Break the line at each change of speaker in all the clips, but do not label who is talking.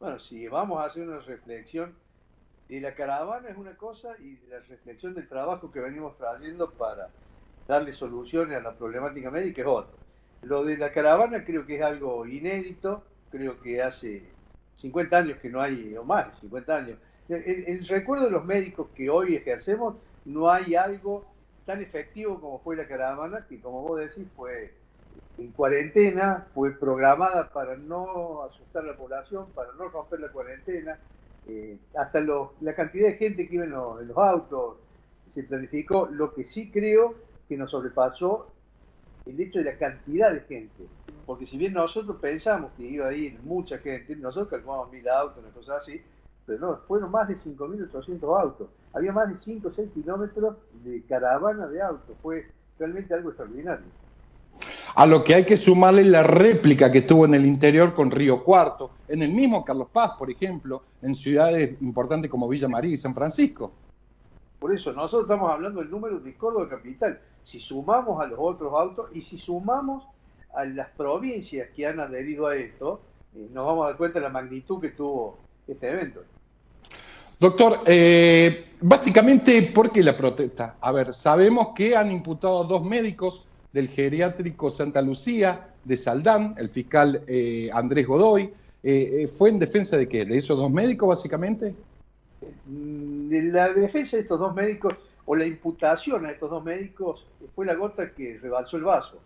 Bueno, si vamos a hacer una reflexión de la caravana es una cosa y de la reflexión del trabajo que venimos trayendo para darle soluciones a la problemática médica es otra. Lo de la caravana creo que es algo inédito, creo que hace 50 años que no hay, o más de 50 años. El recuerdo de los médicos que hoy ejercemos, no hay algo tan efectivo como fue la caravana, que como vos decís fue en cuarentena, fue programada para no asustar a la población, para no romper la cuarentena, hasta la cantidad de gente que iba en los autos, se planificó. Lo que sí creo que nos sobrepasó el hecho de la cantidad de gente, porque si bien nosotros pensamos que iba a ir mucha gente, nosotros calculamos 1000 autos, una cosa así, pero no, fueron más de 5800 autos, había más de 5 o 6 kilómetros de caravana de autos, fue realmente algo extraordinario.
A lo que hay que sumarle la réplica que tuvo en el interior con Río Cuarto, en el mismo Carlos Paz, por ejemplo, en ciudades importantes como Villa María y San Francisco.
Por eso, nosotros estamos hablando del número de Córdoba capital. Si sumamos a los otros autos y si sumamos a las provincias que han adherido a esto, nos vamos a dar cuenta de la magnitud que tuvo este evento.
Doctor, básicamente, ¿por qué la protesta? A ver, sabemos que han imputado a 2 médicos del geriátrico Santa Lucía, de Saldán, el fiscal Andrés Godoy. ¿Fue en defensa de qué? ¿De esos 2 médicos, básicamente?
La defensa de estos dos médicos, o la imputación a estos dos médicos, fue la gota que rebalsó el vaso.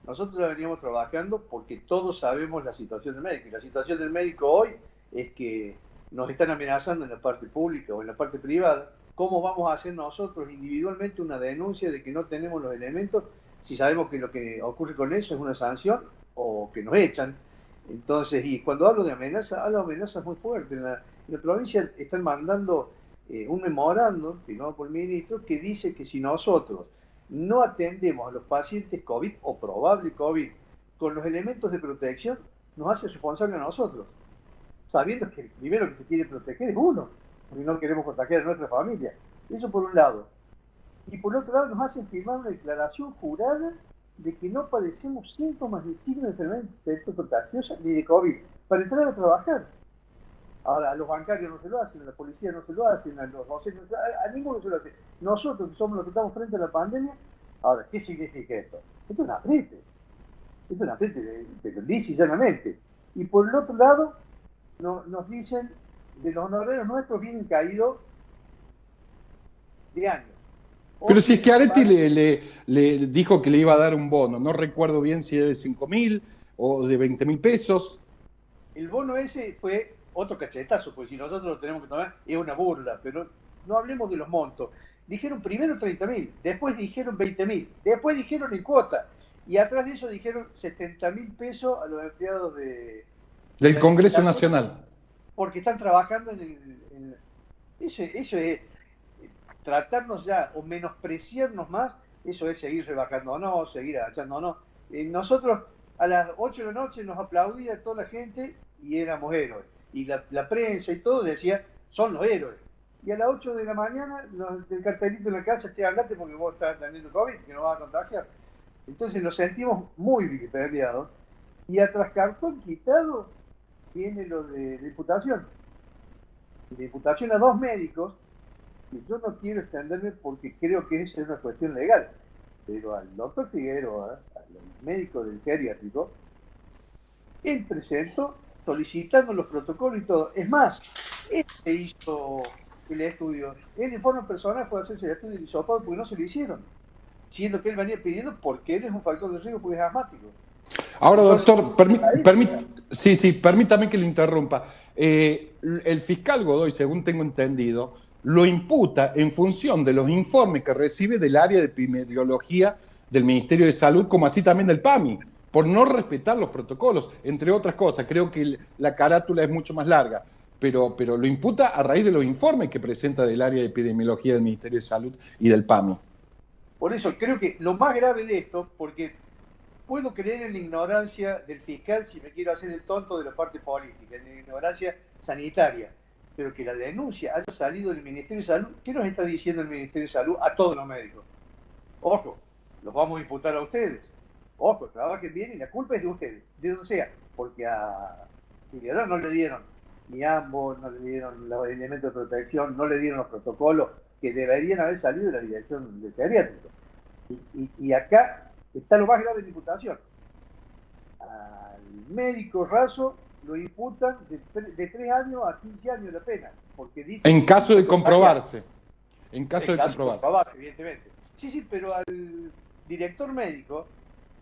Nosotros ya veníamos trabajando porque todos sabemos la situación del médico. Y la situación del médico hoy es que nos están amenazando en la parte pública o en la parte privada. ¿Cómo vamos a hacer nosotros individualmente una denuncia de que no tenemos los elementos si sabemos que lo que ocurre con eso es una sanción o que nos echan? Entonces, y cuando hablo de amenaza, hablo de amenazas muy fuertes. En la provincia están mandando un memorando firmado por el ministro que dice que si nosotros no atendemos a los pacientes COVID o probable COVID con los elementos de protección, nos hace responsable a nosotros, sabiendo que el primero que se quiere proteger es uno, porque no queremos contagiar a nuestra familia. Eso por un lado. Y por otro lado nos hacen firmar una declaración jurada de que no padecemos síntomas ni signos de enfermedad contagiosa ni de COVID para entrar a trabajar. Ahora, a los bancarios no se lo hacen, a la policía no se lo hacen, a los docentes, a ninguno se lo hace. Nosotros, que somos los que estamos frente a la pandemia, ahora, ¿qué significa esto? Esto es un apriete. Esto es un apriete, de lisa y llanamente. Y por el otro lado, nos dicen de los honorarios nuestros vienen caídos de años.
Pero
Hoy
si es
vienen
que
a
Areti
pagar.
le dijo que le iba a dar un bono, no recuerdo bien si era de 5.000 o de 20.000 pesos.
El bono ese fue otro cachetazo, porque si nosotros lo tenemos que tomar, es una burla, pero no hablemos de los montos. Dijeron primero 30.000, después dijeron 20.000, después dijeron en cuota, y atrás de eso dijeron 70.000 pesos a los empleados de
Del
la
Congreso
legislatura,
Nacional.
porque están trabajando eso es tratarnos ya o menospreciarnos más, eso es seguir rebajándonos, seguir agachándonos. Nosotros a las 8 de la noche nos aplaudía toda la gente y éramos héroes. Y la prensa y todo decía, son los héroes. Y a las 8 de la mañana, el cartelito en la casa, che, andate porque vos estás teniendo COVID, que nos vas a contagiar. Entonces nos sentimos muy vilipendiados. Y atrás cartón quitado tiene lo de imputación. De imputación a 2 médicos, y yo no quiero extenderme porque creo que esa es una cuestión legal, pero al doctor Figueroa, al médico del geriátrico, él presentó solicitando los protocolos y todo. Es más, él se hizo el estudio, él en forma personal fue a hacerse el estudio de hisopado porque no se lo hicieron, siendo que él venía pidiendo porque él es un factor de riesgo porque es asmático.
Ahora,
Entonces,
doctor,
estadística.
sí, permítame que lo interrumpa. El fiscal Godoy, según tengo entendido, lo imputa en función de los informes que recibe del área de epidemiología del Ministerio de Salud, como así también del PAMI, por no respetar los protocolos, entre otras cosas. Creo que la carátula es mucho más larga, pero lo imputa a raíz de los informes que presenta del área de epidemiología del Ministerio de Salud y del PAMI.
Por eso creo que lo más grave de esto, porque puedo creer en la ignorancia del fiscal si me quiero hacer el tonto de la parte política, en la ignorancia sanitaria, pero que la denuncia haya salido del Ministerio de Salud, ¿qué nos está diciendo el Ministerio de Salud a todos los médicos? Ojo, los vamos a imputar a ustedes. Ojo, trabajen bien y la culpa es de ustedes, de donde sea, porque a Figueroa no le dieron ni ambos, no le dieron los elementos de protección, no le dieron los protocolos que deberían haber salido de la dirección del geriátrico. Y acá está lo más grave de la imputación. Al médico Raso lo imputan de 3 años a 15 años la pena. Porque dice
en caso de comprobarse. En caso de comprobarse.
Evidentemente. Sí, pero al director médico,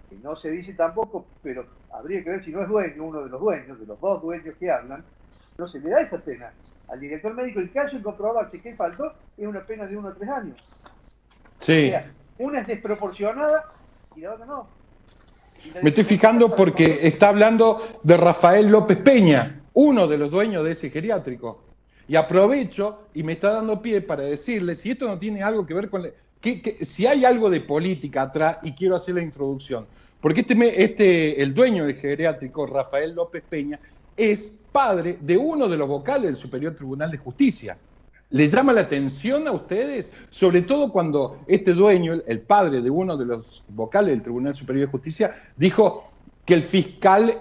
que no se dice tampoco, pero habría que ver si no es dueño, uno de los dueños, de los dos dueños que hablan, no se le da esa pena. Al director médico, el caso de comprobarse que faltó, es una pena de 1 a 3 años.
Sí.
O sea, una es desproporcionada y la otra no.
Me estoy fijando porque está hablando de Rafael López Peña, uno de los dueños de ese geriátrico. Y aprovecho y me está dando pie para decirle si esto no tiene algo que ver con... si hay algo de política atrás, y quiero hacer la introducción. Porque el dueño del geriátrico, Rafael López Peña, es padre de uno de los vocales del Superior Tribunal de Justicia. ¿Les llama la atención a ustedes? Sobre todo cuando este dueño, el padre de uno de los vocales del Tribunal Superior de Justicia, dijo que el fiscal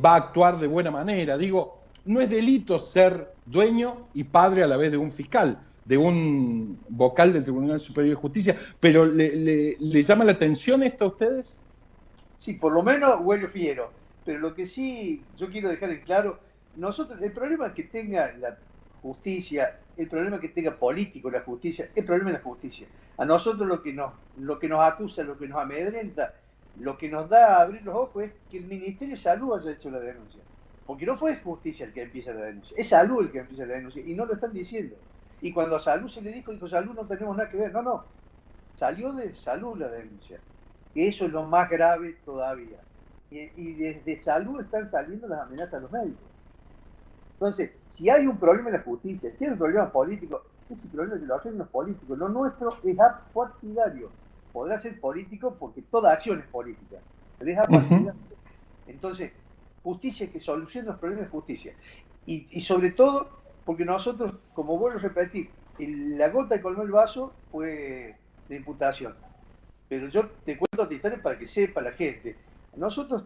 va a actuar de buena manera. Digo, no es delito ser dueño y padre a la vez de un fiscal, de un vocal del Tribunal Superior de Justicia, pero ¿le llama la atención esto a ustedes?
Sí, por lo menos huele fiero. Pero lo que sí yo quiero dejar en claro, nosotros, el problema que tenga la justicia, el problema que tenga político la justicia, el problema es la justicia. A nosotros lo que nos acusa, lo que nos amedrenta, lo que nos da a abrir los ojos es que el Ministerio de Salud haya hecho la denuncia. Porque no fue justicia el que empieza la denuncia, es Salud el que empieza la denuncia, y no lo están diciendo. Y cuando a Salud se le dijo Salud no tenemos nada que ver, no, salió de Salud la denuncia, que eso es lo más grave todavía. Y desde Salud están saliendo las amenazas a los médicos. Entonces, si hay un problema en la justicia, si hay un problema político, ese problema que lo hacen los políticos, lo nuestro es partidario. Podrá ser político porque toda acción es política, pero es partidario. Entonces, justicia que solucione los problemas de justicia. Y sobre todo, porque nosotros, como vuelvo a repetir, la gota que colmó el vaso fue la imputación. Pero yo te cuento esta historia para que sepa la gente. Nosotros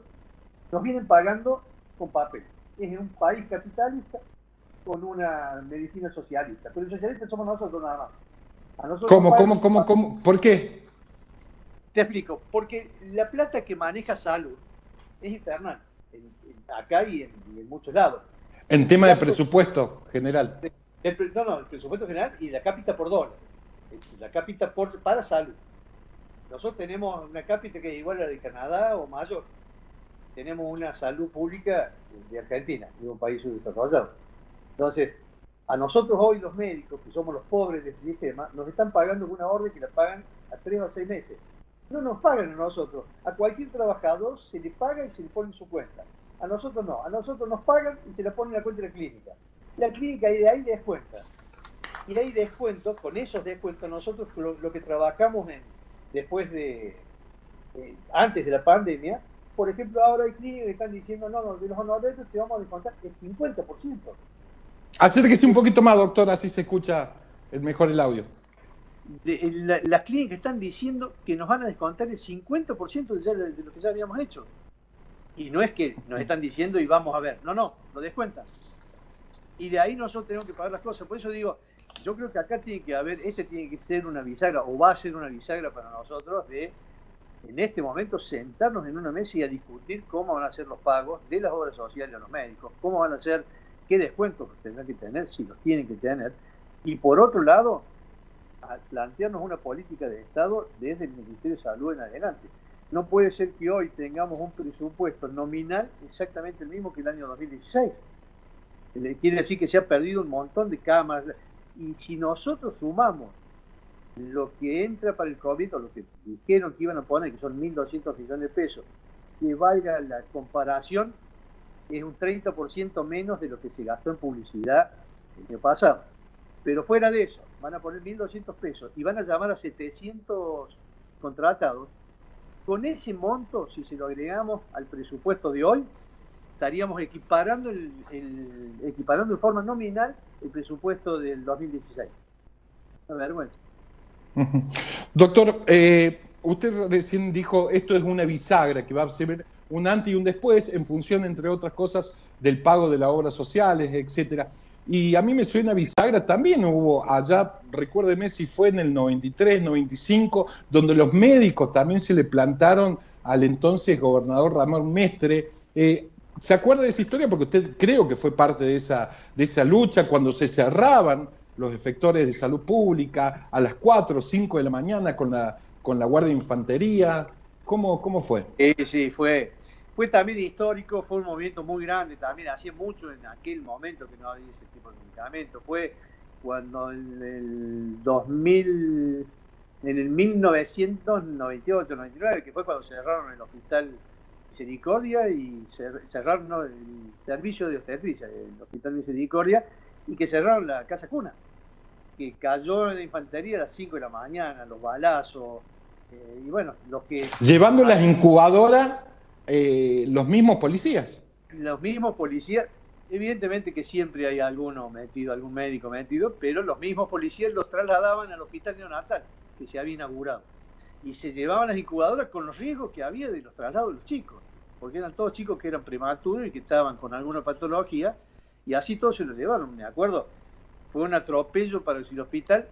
nos vienen pagando con papel. Es en un país capitalista con una medicina socialista. Pero los socialistas somos nosotros nada más.
¿Cómo? ¿Por qué?
Te explico. Porque la plata que maneja Salud es infernal. Acá y en muchos lados.
En tema de presupuesto general.
El presupuesto general y la cápita por dólar. La cápita para Salud. Nosotros tenemos una cápita que es igual a la de Canadá o mayor. Tenemos una salud pública de Argentina, de un país subdesarrollado. Entonces, a nosotros hoy los médicos, que somos los pobres del sistema, nos están pagando con una orden que la pagan a 3 o 6 meses. No nos pagan a nosotros. A cualquier trabajador se le paga y se le pone en su cuenta. A nosotros no. A nosotros nos pagan y se la ponen en la cuenta de la clínica. La clínica de ahí descuenta. Y de ahí descuento, con esos descuentos, nosotros lo que trabajamos antes de la pandemia, por ejemplo, ahora hay clínicas que están diciendo, no, de los honorarios te vamos a descontar el 50%.
Acérquese un poquito más, doctor, así se escucha mejor el audio.
Las clínicas están diciendo que nos van a descontar el 50% de lo que ya habíamos hecho. Y no es que nos están diciendo y vamos a ver, no, lo descuentan. Y de ahí nosotros tenemos que pagar las cosas. Por eso digo, yo creo que acá tiene que ser una bisagra, o va a ser una bisagra para nosotros, de en este momento sentarnos en una mesa y a discutir cómo van a ser los pagos de las obras sociales a los médicos, cómo van a ser, qué descuentos tendrán que tener, si los tienen que tener, y por otro lado, a plantearnos una política de Estado desde el Ministerio de Salud en adelante. No puede ser que hoy tengamos un presupuesto nominal exactamente el mismo que el año 2016. Quiere decir que se ha perdido un montón de camas. Y si nosotros sumamos lo que entra para el COVID, o lo que dijeron que iban a poner, que son 1.200 millones de pesos, que valga la comparación, es un 30% menos de lo que se gastó en publicidad el año pasado. Pero fuera de eso, van a poner 1.200 pesos y van a llamar a 700 contratados. Con ese monto, si se lo agregamos al presupuesto de hoy, estaríamos equiparando en forma nominal el presupuesto del 2016. Una vergüenza.
Doctor, usted recién dijo, esto es una bisagra que va a ser un antes y un después en función, entre otras cosas, del pago de las obras sociales, etcétera. Y a mí me suena bisagra, también hubo allá, recuérdeme si fue en el 93, 95, donde los médicos también se le plantaron al entonces gobernador Ramón Mestre. ¿Se acuerda de esa historia? Porque usted creo que fue parte de esa lucha cuando se cerraban los efectores de salud pública a las 4 o 5 de la mañana con la Guardia de Infantería. ¿Cómo fue?
Sí, fue también histórico, fue un movimiento muy grande, también hacía mucho en aquel momento que no había ese tipo de medicamentos. Fue cuando en el 2000, en el 1998, 99, que fue cuando cerraron el Hospital Misericordia y cerraron, ¿no?, el servicio de obstetricia, el Hospital Misericordia, y que cerraron la Casa Cuna, que cayó en la infantería a las 5 de la mañana, los balazos, y bueno, los que...
Llevando las incubadoras, los mismos policías.
Los mismos policías, evidentemente que siempre hay alguno metido, algún médico metido, pero los mismos policías los trasladaban al hospital neonatal que se había inaugurado. Y se llevaban las incubadoras con los riesgos que había de los traslados de los chicos, porque eran todos chicos que eran prematuros y que estaban con alguna patología, y así todos se los llevaron, me acuerdo. Fue un atropello para el hospital.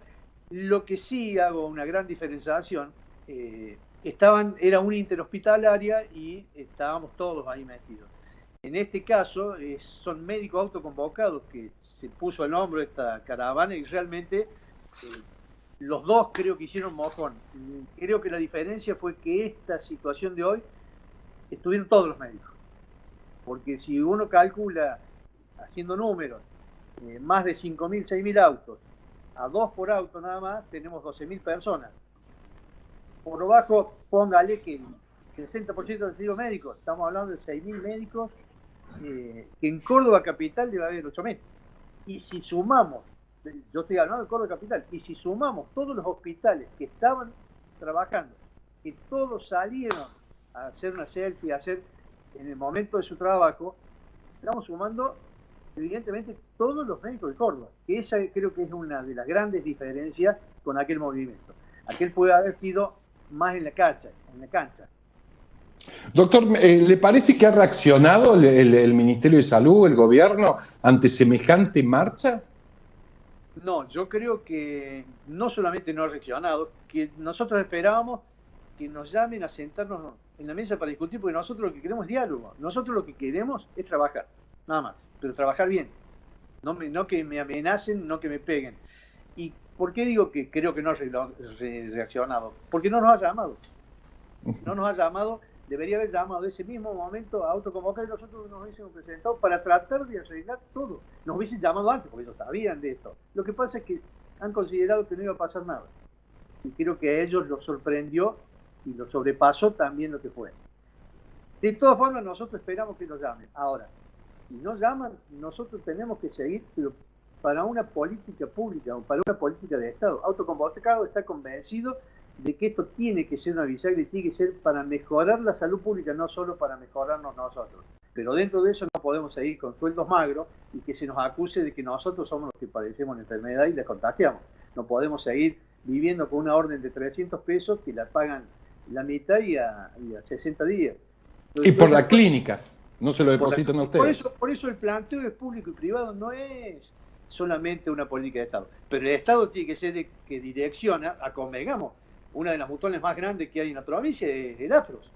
Lo que sí hago una gran diferenciación, era una interhospitalaria y estábamos todos ahí metidos. En este caso, son médicos autoconvocados que se puso al hombro esta caravana y realmente los dos creo que hicieron mojón. Creo que la diferencia fue que esta situación de hoy estuvieron todos los médicos. Porque si uno calcula, haciendo números, más de 5.000, 6.000 autos, a 2 por auto nada más, tenemos 12.000 personas. Por lo bajo, póngale que el 60% han sido médicos. Estamos hablando de 6.000 médicos, que en Córdoba capital debe haber 8.000. Y si sumamos, yo estoy hablando de Córdoba capital, y si sumamos todos los hospitales que estaban trabajando, que todos salieron a hacer una selfie, a hacer en el momento de su trabajo, estamos sumando evidentemente todos los médicos de Córdoba, que esa creo que es una de las grandes diferencias con aquel movimiento. Aquel puede haber sido más en la cancha.
Doctor, ¿le parece que ha reaccionado el Ministerio de Salud, el gobierno, ante semejante marcha?
No, yo creo que no solamente no ha reaccionado, que nosotros esperábamos que nos llamen a sentarnos en la mesa para discutir, porque nosotros lo que queremos es diálogo. Nosotros lo que queremos es trabajar, nada más, pero trabajar bien. No que me amenacen, no que me peguen. ¿Y por qué digo que creo que no ha reaccionado? Porque no nos ha llamado. No nos ha llamado, debería haber llamado ese mismo momento a autoconvocar y nosotros nos hubiésemos presentado para tratar de arreglar todo. Nos hubiesen llamado antes, porque ellos sabían de esto. Lo que pasa es que han considerado que no iba a pasar nada. Y creo que a ellos los sorprendió y los sobrepasó también lo que fue. De todas formas, nosotros esperamos que nos llamen. Ahora, si nos llaman, nosotros tenemos que seguir, pero para una política pública o para una política de Estado. Autoconvocado está convencido de que esto tiene que ser una bisagra y tiene que ser para mejorar la salud pública, no solo para mejorarnos nosotros. Pero dentro de eso no podemos seguir con sueldos magros y que se nos acuse de que nosotros somos los que padecemos la enfermedad y la contagiamos. No podemos seguir viviendo con una orden de 300 pesos que la pagan la mitad y a 60 días.
Y por la clínica, no se lo depositan a ustedes.
Por eso el planteo de público y privado no es solamente una política de Estado. Pero el Estado tiene que ser el que direcciona a convengamos. Una de las mutuales más grandes que hay en la provincia es el APROS.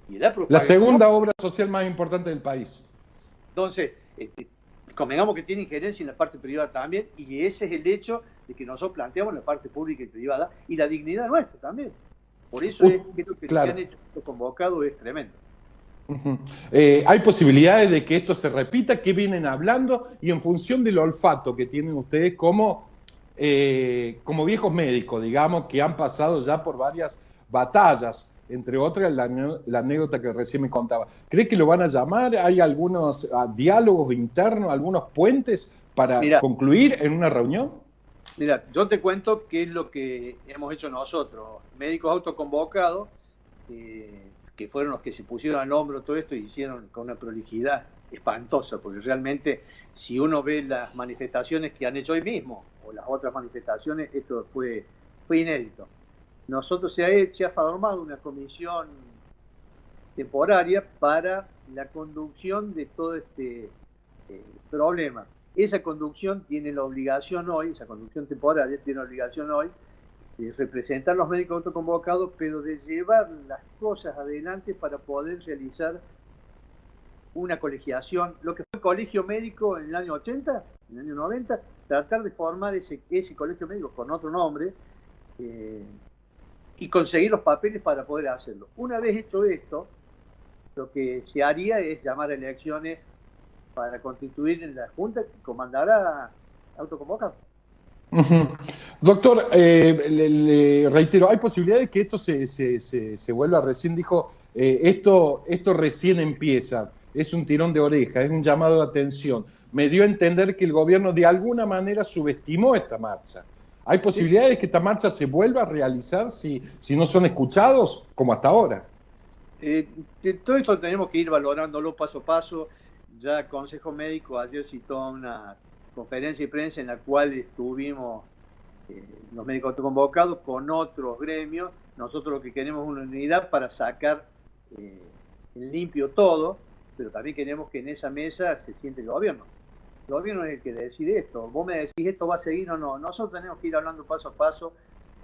Y el APROS
la segunda obra social más importante del país.
Entonces, convengamos que tiene injerencia en la parte privada también, y ese es el hecho de que nosotros planteamos la parte pública y privada y la dignidad nuestra también. Por eso creo que
claro,
lo que han hecho convocado es tremendo.
¿Hay posibilidades de que esto se repita? ¿Qué vienen hablando? Y en función del olfato que tienen ustedes como viejos médicos, digamos, que han pasado ya por varias batallas, entre otras la anécdota que recién me contaba. ¿Cree que lo van a llamar? ¿Hay algunos diálogos internos, algunos puentes para concluir en una reunión?
Mira, yo te cuento qué es lo que hemos hecho nosotros, médicos autoconvocados, que fueron los que se pusieron al hombro todo esto y hicieron con una prolijidad espantosa, porque realmente si uno ve las manifestaciones que han hecho hoy mismo, o las otras manifestaciones, esto fue inédito. Nosotros se ha formado una comisión temporaria para la conducción de todo este problema. Esa conducción tiene la obligación hoy, esa conducción temporal tiene la obligación hoy de representar a los médicos autoconvocados, pero de llevar las cosas adelante para poder realizar una colegiación, lo que fue el colegio médico en el año 80, en el año 90, tratar de formar ese colegio médico con otro nombre y conseguir los papeles para poder hacerlo. Una vez hecho esto, lo que se haría es llamar a elecciones para constituir en la Junta que comandará autoconvocado.
Doctor, le reitero, ¿hay posibilidad de que esto se vuelva? Recién dijo, esto recién empieza, es un tirón de oreja, es un llamado de atención. Me dio a entender que el gobierno de alguna manera subestimó esta marcha. ¿Hay posibilidades de que esta marcha se vuelva a realizar si no son escuchados, como hasta ahora?
Todo esto tenemos que ir valorándolo paso a paso. Ya el Consejo Médico ayer citó una conferencia de prensa en la cual estuvimos los médicos autoconvocados con otros gremios. Nosotros lo que queremos es una unidad para sacar en limpio todo, pero también queremos que en esa mesa se siente el gobierno. El gobierno es el que decide esto. Vos me decís esto va a seguir o no. Nosotros tenemos que ir hablando paso a paso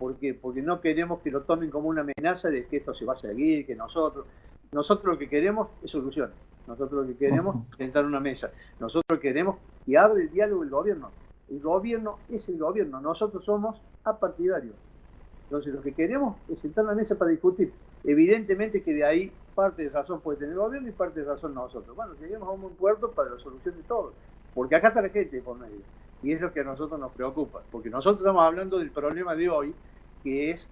porque no queremos que lo tomen como una amenaza de que esto se va a seguir, que nosotros lo que queremos es soluciones. Nosotros lo que queremos es sentar una mesa. Nosotros queremos que abre el diálogo el gobierno. El gobierno es el gobierno. Nosotros somos apartidarios. Entonces lo que queremos es sentar una mesa para discutir. Evidentemente que de ahí parte de razón puede tener el gobierno y parte de razón nosotros. Bueno, lleguemos a un buen puerto para la solución de todo. Porque acá está la gente por medio. Y es lo que a nosotros nos preocupa. Porque nosotros estamos hablando del problema de hoy, que es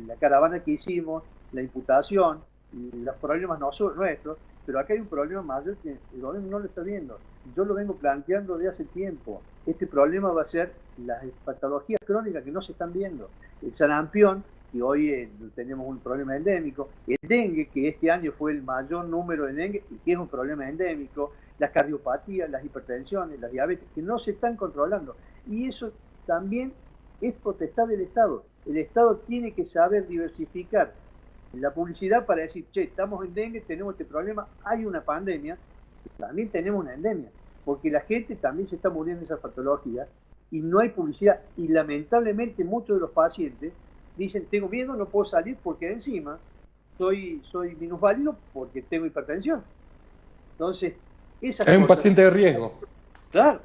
la caravana que hicimos, la imputación, los problemas nuestros, pero acá hay un problema mayor que el gobierno no lo está viendo. Yo lo vengo planteando de hace tiempo. Este problema va a ser las patologías crónicas que no se están viendo. El sarampión, que hoy tenemos un problema endémico, el dengue, que este año fue el mayor número de dengue y que es un problema endémico, las cardiopatías, las hipertensiones, las diabetes, que no se están controlando. Y eso también es potestad del Estado. El Estado tiene que saber diversificar la publicidad para decir, che, estamos en dengue, tenemos este problema, hay una pandemia, también tenemos una endemia, porque la gente también se está muriendo de esa patología y no hay publicidad. Y lamentablemente muchos de los pacientes dicen, tengo miedo, no puedo salir porque encima soy minusválido porque tengo hipertensión. Entonces, esas
es un paciente de riesgo.
Claro,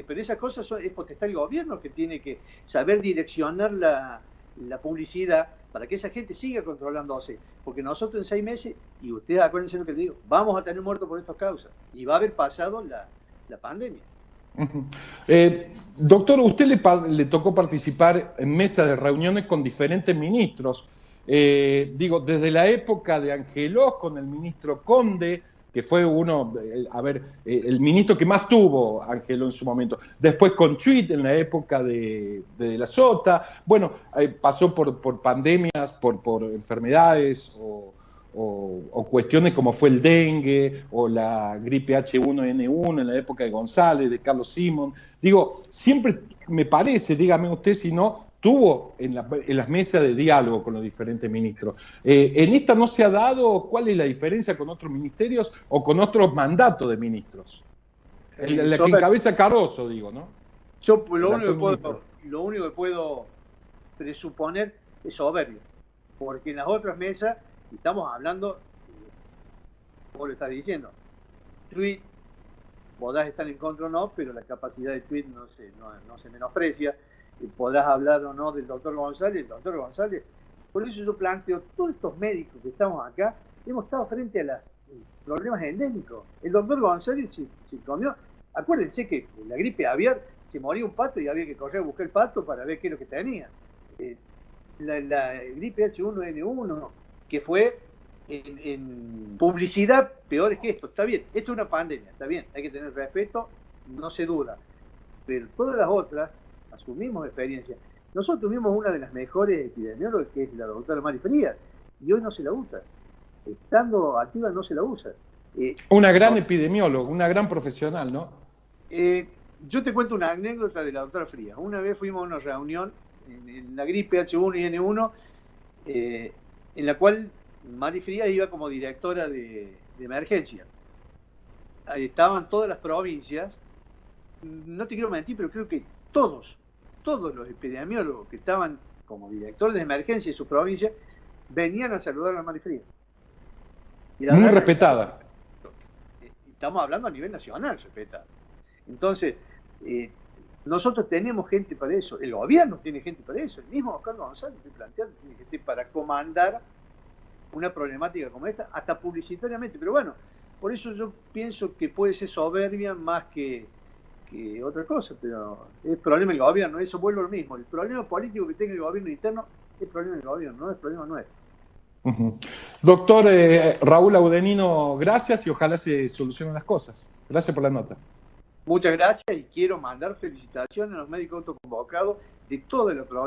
pero esas cosas es potestad del gobierno que tiene que saber direccionar la publicidad para que esa gente siga controlándose. Porque nosotros en 6 meses, y ustedes acuérdense lo que les digo, vamos a tener muertos por estas causas. Y va a haber pasado la pandemia.
Doctor, usted le tocó participar en mesas de reuniones con diferentes ministros. Digo, desde la época de Angelós con el ministro Conde, que fue el ministro que más tuvo Angeló en su momento. Después con Chuit en la época de la Sota. Bueno, pasó por pandemias, por enfermedades o cuestiones como fue el dengue o la gripe H1N1 en la época de González, de Carlos Simón. Digo, siempre me parece, dígame usted si no, tuvo en las mesas de diálogo con los diferentes ministros. ¿En esta no se ha dado cuál es la diferencia con otros ministerios o con otros mandatos de ministros? La que encabeza Cardoso, digo, ¿no?
Yo lo único que puedo presuponer es soberbia, porque en las otras mesas estamos hablando, vos lo estás diciendo, tweet, podrás estar en contra o no, pero la capacidad de tweet no se menosprecia. Podrás hablar o no del doctor González. El doctor González, por eso yo planteo, todos estos médicos que estamos acá, hemos estado frente a los problemas endémicos. El doctor González se comió, acuérdense que la gripe aviar se moría un pato y había que correr a buscar el pato para ver qué es lo que tenía. La gripe H1N1, que fue en publicidad peor que esto, está bien, esto es una pandemia, está bien, hay que tener respeto, no se duda, pero todas las otras asumimos experiencia. Nosotros tuvimos una de las mejores epidemiólogas, que es la doctora Mari Frías, y hoy no se la usa. Estando activa no se la usa.
Una gran epidemióloga, una gran profesional, ¿no?
Yo te cuento una anécdota de la doctora Frías. Una vez fuimos a una reunión en la gripe H1 y N1, en la cual Mari Frías iba como directora de emergencia. estaban todas las provincias, no te quiero mentir, pero creo que todos los epidemiólogos que estaban como directores de emergencia de su provincia, venían a saludar a la Marifría.
Muy respetada.
Estamos hablando a nivel nacional, respetada. Entonces, nosotros tenemos gente para eso, el gobierno tiene gente para eso, el mismo Oscar González estoy planteando, tiene gente para comandar una problemática como esta, hasta publicitariamente, pero bueno, por eso yo pienso que puede ser soberbia más que otra cosa, pero es problema del gobierno, eso vuelve lo mismo, el problema político que tenga el gobierno interno es problema del gobierno, no es problema nuestro.
Doctor Raúl Audenino, gracias y ojalá se solucionen las cosas. Gracias por la nota.
Muchas gracias y quiero mandar felicitaciones a los médicos autoconvocados de toda la provincia.